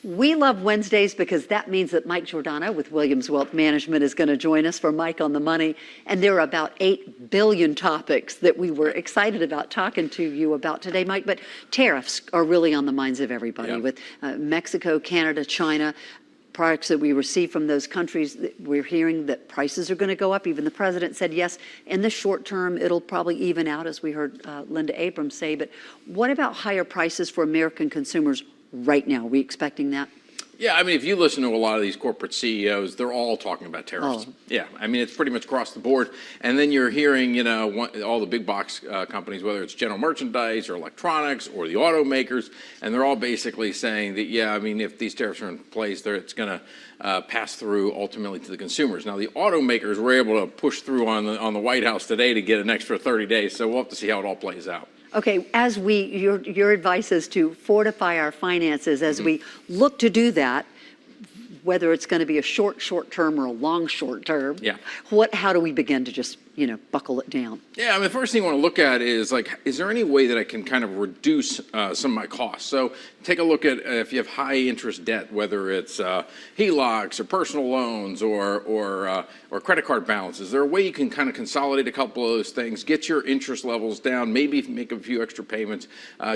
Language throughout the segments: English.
We love Wednesdays because that means that Mike Giordano with Williams Wealth Management is going to join us for Mike on the Money. And there are about 8 billion topics that we were excited about talking to you about today, Mike. But tariffs are really on the minds of everybody with Mexico, Canada, China. Products that we receive from those countries, we're hearing that prices are going to go up. Even the president said, yes, in the short term, it'll probably even out, as we heard Linda Abrams say. But what about higher prices for American consumers right now? Are we expecting that? Yeah, I mean, if you listen to a lot of these corporate CEOs, they're all talking about tariffs. Oh. Yeah, I mean, it's pretty much across the board. And then you're hearing, you know, all the big box companies, whether it's general merchandise or electronics or the automakers, and they're all basically saying that, yeah, I mean, if these tariffs are in place, it's going to pass through ultimately to the consumers. Now, the automakers were able to push through on the White House today to get an extra 30 days, so we'll have to see how it all plays out. Okay, as your advice is to fortify our finances as we look to do that, whether it's going to be a short term or a long short term. Yeah. How do we begin to just, buckle it down? Yeah, I mean, the first thing you want to look at is, like, is there any way that I can kind of reduce some of my costs? So take a look at if you have high interest debt, whether it's HELOCs or personal loans or credit card balances. Is there a way you can kind of consolidate a couple of those things, get your interest levels down, maybe make a few extra payments,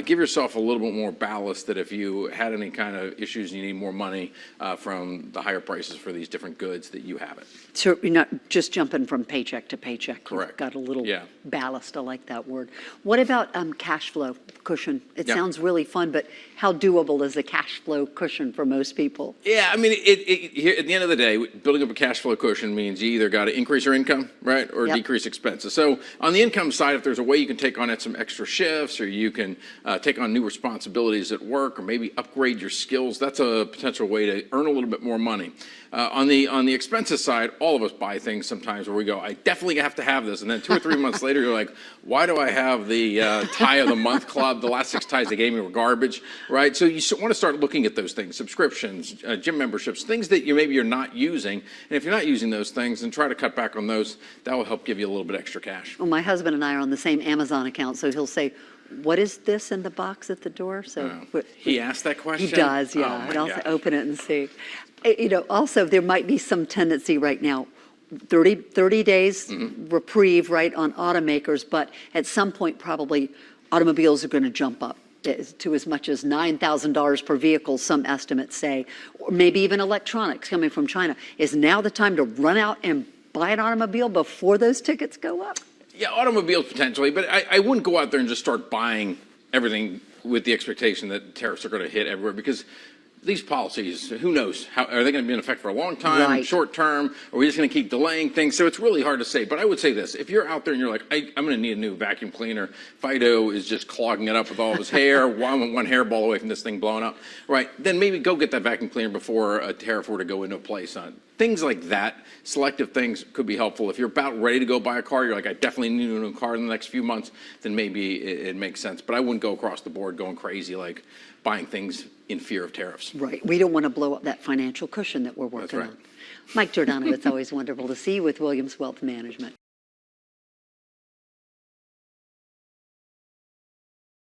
give yourself a little bit more ballast that if you had any kind of issues and you need more money from the higher prices for these different goods, that you have it. So you're not just jumping from paycheck to paycheck. Correct. You've got a little ballast. I like that word. What about cash flow cushion? It sounds really fun, but how doable is a cash flow cushion for most people? Yeah, I mean, at the end of the day, building up a cash flow cushion means you either got to increase your income, right, or decrease expenses. So on the income side, if there's a way you can take on some extra shifts, or you can take on new responsibilities at work, or maybe upgrade your skills, that's a potential way to earn a little bit more money. On the expenses side, all of us buy things sometimes where we go, I definitely have to have this. And then 2 or 3 months later, you're like, why do I have the tie of the month club? The last 6 ties they gave me were garbage, right? So you want to start looking at those things, subscriptions, gym memberships, things that maybe you're not using. And if you're not using those things, then try to cut back on those. That will help give you a little bit extra cash. Well, my husband and I are on the same Amazon account, so he'll say, what is this in the box at the door? So he asked that question? He does, yeah. Oh, and I'll open it and see. Also, there might be some tendency right now, 30 days reprieve, right, on automakers, but at some point probably automobiles are going to jump up to as much as $9,000 per vehicle, some estimates say, or maybe even electronics coming from China. Is now the time to run out and buy an automobile before those tickets go up? Yeah, automobiles potentially, but I wouldn't go out there and just start buying everything with the expectation that tariffs are going to hit everywhere, because these policies, who knows? Are they going to be in effect for a long time, short term? Or are we just going to keep delaying things? So it's really hard to say. But I would say this. If you're out there and you're like, I'm going to need a new vacuum cleaner. Fido is just clogging it up with all of his hair. one hairball away from this thing blowing up. Right? Then maybe go get that vacuum cleaner before a tariff were to go into place on things like that. Selective things could be helpful. If you're about ready to go buy a car, you're like, I definitely need a new car in the next few months, then maybe it makes sense. But I wouldn't go across the board going crazy, like buying things in fear of tariffs. Right. We don't want to blow up that financial cushion that we're working on. Mike Giordano, it's always wonderful to see you with Williams Wealth Management.